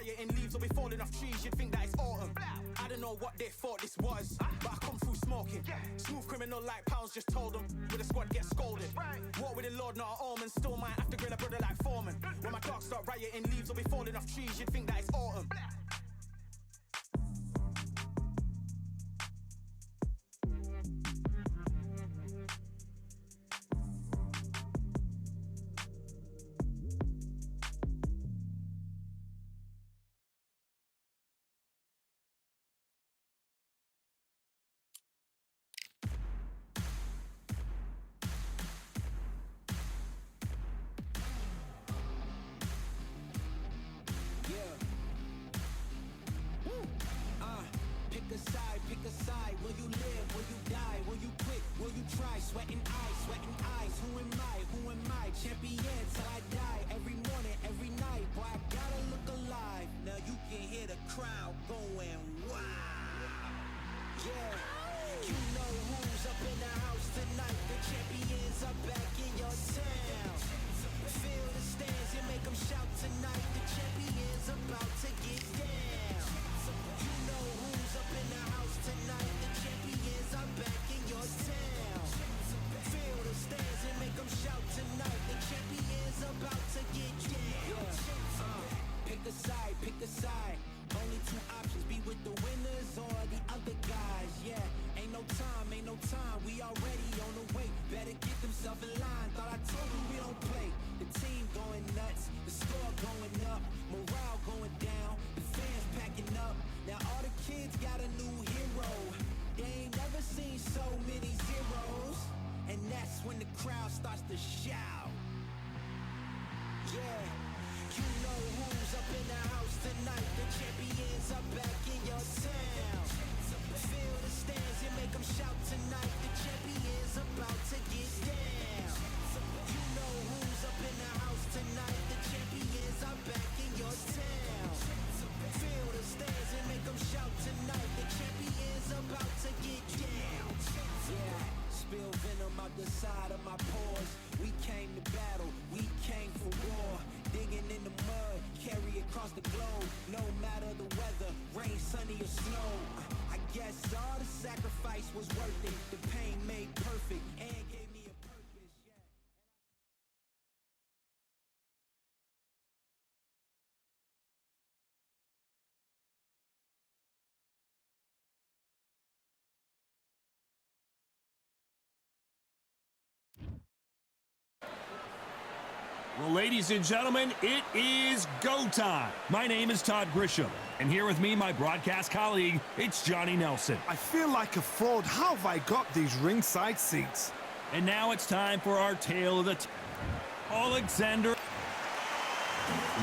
rioting, leaves will be falling off trees. You'd think that it's autumn. I don't know what they thought this was, but I come through smoking. Smooth criminal like Pounds just told them. With a squad get scolded. Walk with the Lord, not an omen. Still might have to grill a brother like Foreman. When my dogs start rioting, leaves will be falling off trees. You'd think that it's autumn. Pick a side. Will you live? Will you die? Will you quit? Will you try? Sweating eyes. Who am I? Champion till I die. Every morning, every night. Boy, I gotta look alive. Now you can hear the crowd going wow. Yeah, you know who's up in the house tonight. The champions are back in your town. Feel the stands and make them shout tonight. The champions about to get down. You know who's up in the house tonight. The champions are back in your town. Feel the stands and make them shout tonight. The champions about to get down. Pick a side. Only two options, be with the winners or the other guys. Yeah, ain't no time. We already on the way. Better get themselves in line. Thought I told you we don't play. The team going nuts, the score going up, morale going down, the fans packing up. Now all the kids got a new hero. They ain't never seen so many zeros. And that's when the crowd starts to shout. Yeah, you know who's up in the house tonight. The champions are back in your town. Feel the stands and make them shout tonight. The champions about to get down. You know who's up in the house tonight. The champions are back in your town. Feel the stands and make them shout tonight. The champions about to get down. Yeah, spill venom out the side of my pores. We came to battle, we came for war. Digging in the mud, carry across the globe. No matter the weather, rain, sunny or snow. I guess all the sacrifice was worth it. The pain made perfect and gave me a purpose. Well, ladies and gentlemen, it is go time. My name is Todd Grisham, and here with me, my broadcast colleague, it's Johnny Nelson. I feel like a fraud. How have I got these ringside seats? And now it's time for our tale of the Alexander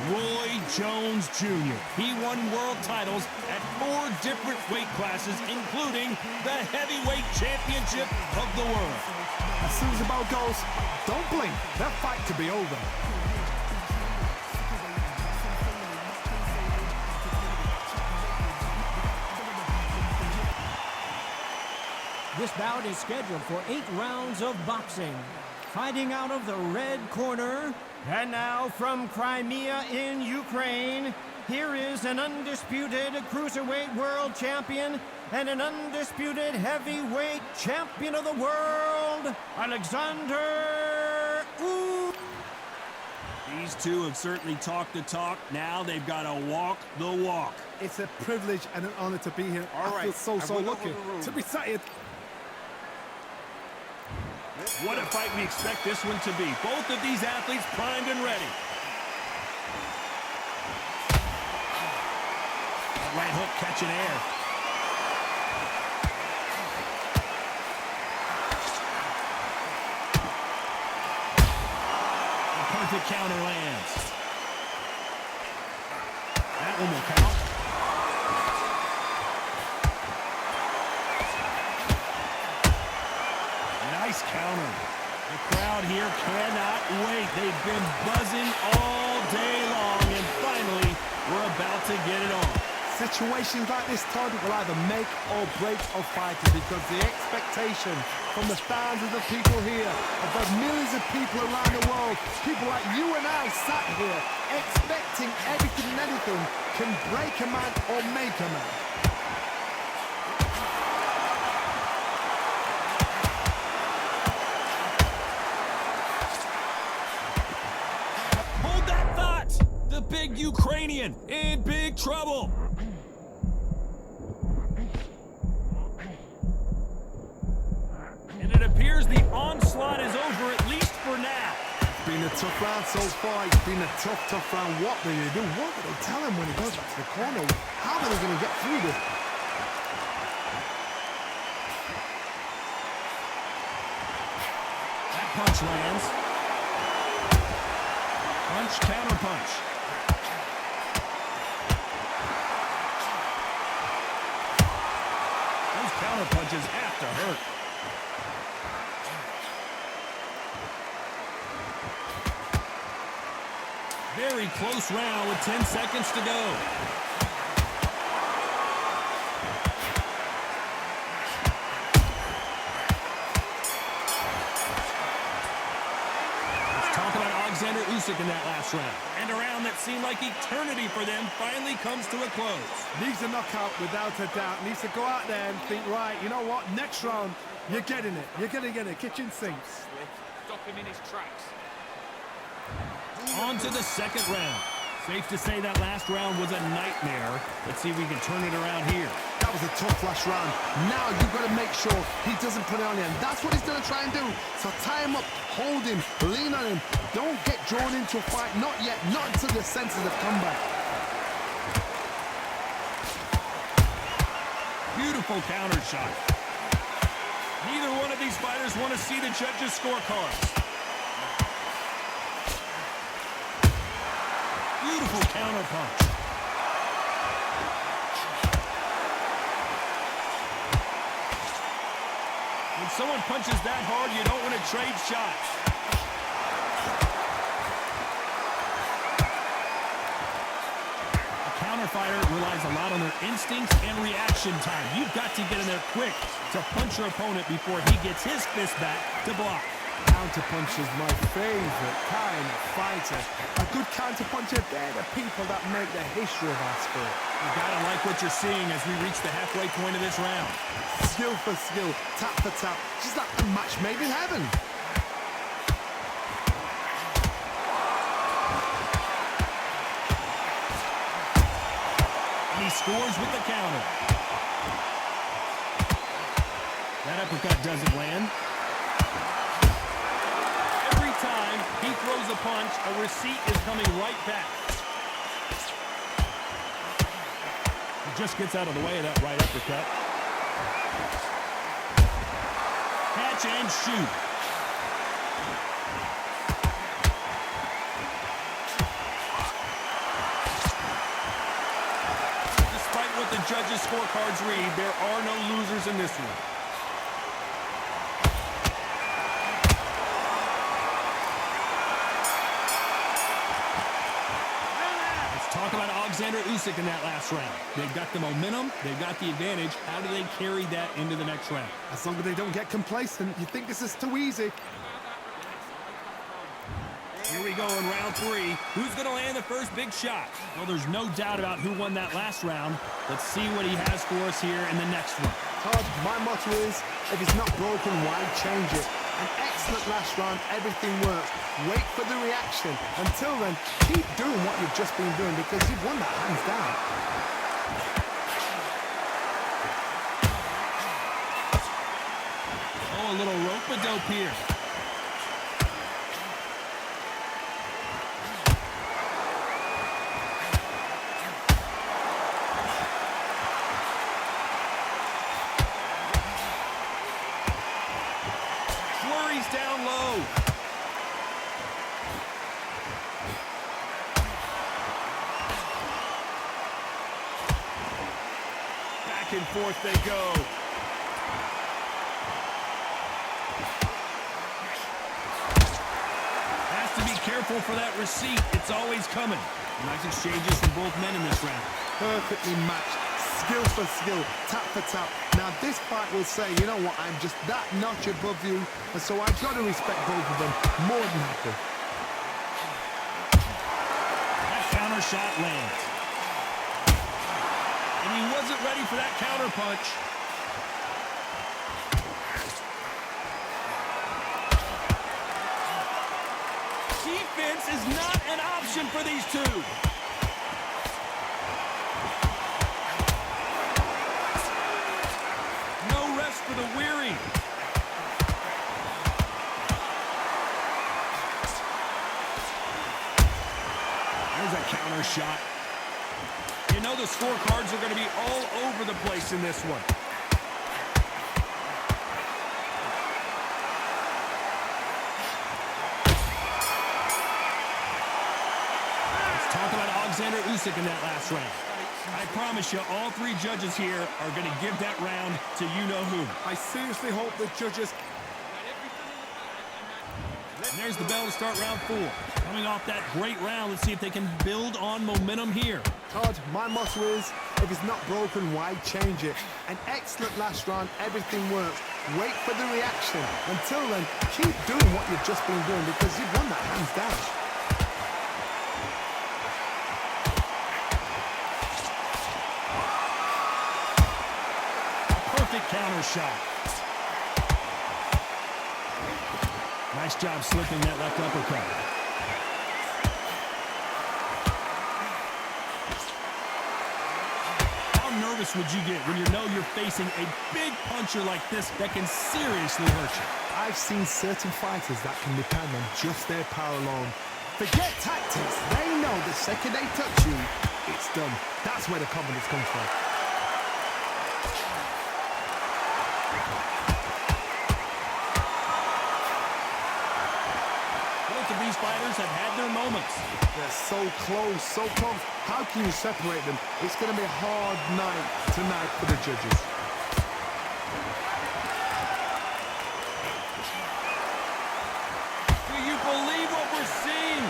Roy Jones Jr. He won world titles at 4 different weight classes, including the heavyweight championship of the world. As soon as the bell goes, don't blink. That fight could be over. This bout is scheduled for 8 rounds of boxing. Fighting out of the red corner, and now from Crimea in Ukraine, here is an undisputed cruiserweight world champion and an undisputed heavyweight champion of the world, Alexander Usyk. These two have certainly talked the talk. Now they've got to walk the walk. It's a privilege and an honor to be here. I feel so lucky to be sat here. What a fight we expect this one to be. Both of these athletes primed and ready. Right hook catching air. A perfect counter lands. That one will count. Nice counter. The crowd here cannot wait. They've been buzzing all day long, and finally, we're about to get it on. Situations like this, Todd, will either make or break a fighter, because the expectation from the thousands of people here, of the millions of people around the world, people like you and I sat here expecting everything and anything can break a man or make a man. Hold that thought! The big Ukrainian in big trouble! And it appears the onslaught is over, at least for now. Been a tough round so far. It's been a tough round. What do they do? What do they tell him when he goes back to the corner? How are they going to get through this? That punch lands. Punch, counter punch. Those counter punches have to hurt. Very close round with 10 seconds to go. Let's talk about Alexander Usyk in that last round. And a round that seemed like eternity for them finally comes to a close. Needs a knockout without a doubt. Needs to go out there and think, right, you know what? Next round, you're getting it. You're going to get it. Kitchen sinks. Stop him in his tracks. On to the second round. Safe to say that last round was a nightmare. Let's see if we can turn it around here. That was a tough last round. Now you've got to make sure he doesn't put it on you. And that's what he's going to try and do. So tie him up, hold him, lean on him. Don't get drawn into a fight. Not yet. Not until the senses have come back. Beautiful counter shot. Neither one of these fighters want to see the judges' scorecards. Beautiful counter punch. When someone punches that hard, you don't want to trade shots. A counter fighter relies a lot on their instincts and reaction time. You've got to get in there quick to punch your opponent before he gets his fist back to block. Counter-puncher is my favorite kind of fighter. A good counter-puncher, they're the people that make the history of our sport. You gotta like what you're seeing as we reach the halfway point of this round. Skill for skill, tap for tap, just like a match made in heaven. And he scores with the counter. That uppercut doesn't land. Every time he throws a punch, a receipt is coming right back. He just gets out of the way of that right uppercut. Catch and shoot. Despite what the judges' scorecards read, there are no losers in this one. Talk about Alexander Usyk in that last round. They've got the momentum, they've got the advantage. How do they carry that into the next round? As long as they don't get complacent, you think this is too easy. Here we go in round three. Who's going to land the first big shot? Well, there's no doubt about who won that last round. Let's see what he has for us here in the next one. Todd, my motto is, if it's not broken, why change it? An excellent last round, everything works. Wait for the reaction. Until then, keep doing what you've just been doing because you've won that hands down. Oh, a little rope-a-dope here. Flurries down low. Back and forth they go. Has to be careful for that receipt. It's always coming. Nice exchanges from both men in this round. Perfectly matched. Skill for skill, tap for tap. Now this fight will say, you know what, I'm just that notch above you, and so I've got to respect both of them more than happy. That counter shot lands. And he wasn't ready for that counter punch. Defense is not an option for these two. No rest for the weary. There's a counter shot. You know the scorecards are going to be all over the place in this one. Let's talk about Alexander Usyk in that last round. I promise you, all three judges here are going to give that round to you-know-who. I seriously hope the judges... And there's the bell to start round 4. Coming off that great round, let's see if they can build on momentum here. Todd, my motto is, if it's not broken, why change it? An excellent last round, everything works. Wait for the reaction. Until then, keep doing what you've just been doing because you've won that hands down. Perfect counter shot. Nice job slipping that left uppercut. How nervous would you get when you know you're facing a big puncher like this that can seriously hurt you? I've seen certain fighters that can depend on just their power alone. Forget tactics. They know the second they touch you, it's done. That's where the confidence comes from. These fighters have had their moments. They're so close, so close. How can you separate them? It's going to be a hard night tonight for the judges. Do you believe what we're seeing?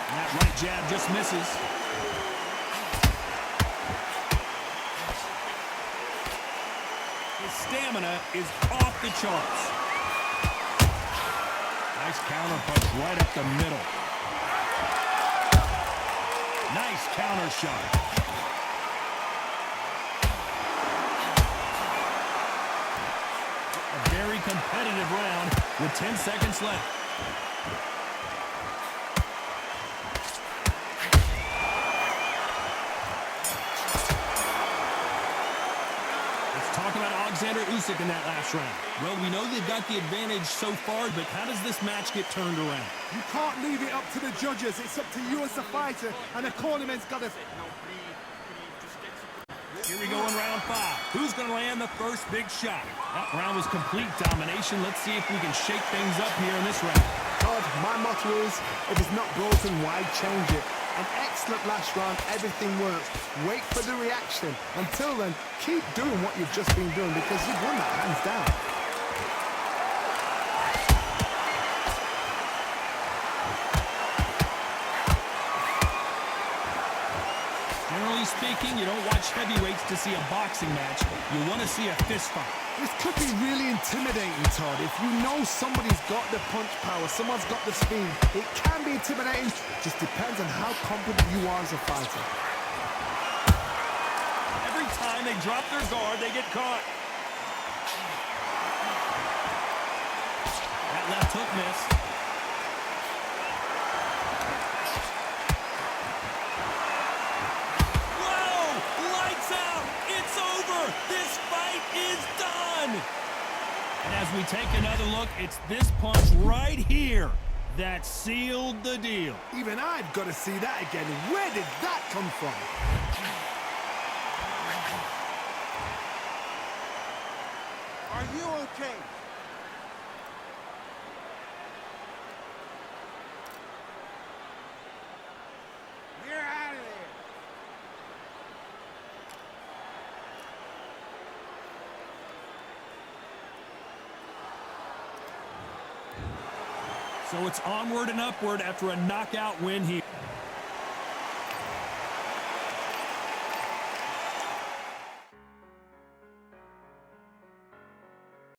And that right jab just misses. Stamina is off the charts. Nice counter punch right up the middle. Nice counter shot. A very competitive round with 10 seconds left. Talk about Alexander Usyk in that last round. Well, we know they've got the advantage so far, but how does this match get turned around? You can't leave it up to the judges. It's up to you as the fighter, and the cornerman's got to... Here we go in round 5. Who's going to land the first big shot? That round was complete domination. Let's see if we can shake things up here in this round. Todd, my motto is, if it's not broken, why change it? An excellent last round, everything works. Wait for the reaction. Until then, keep doing what you've just been doing because you've won that hands down. Generally speaking, you don't watch heavyweights to see a boxing match. You want to see a fist fight. This could be really intimidating, Todd. If you know somebody's got the punch power, someone's got the speed, it can be intimidating. Just depends on how confident you are as a fighter. Every time they drop their guard, they get caught. That left hook missed. This fight is done! And as we take another look, it's this punch right here that sealed the deal. Even I've got to see that again. Where did that come from? Are you okay? You're out of there. So it's onward and upward after a knockout win here.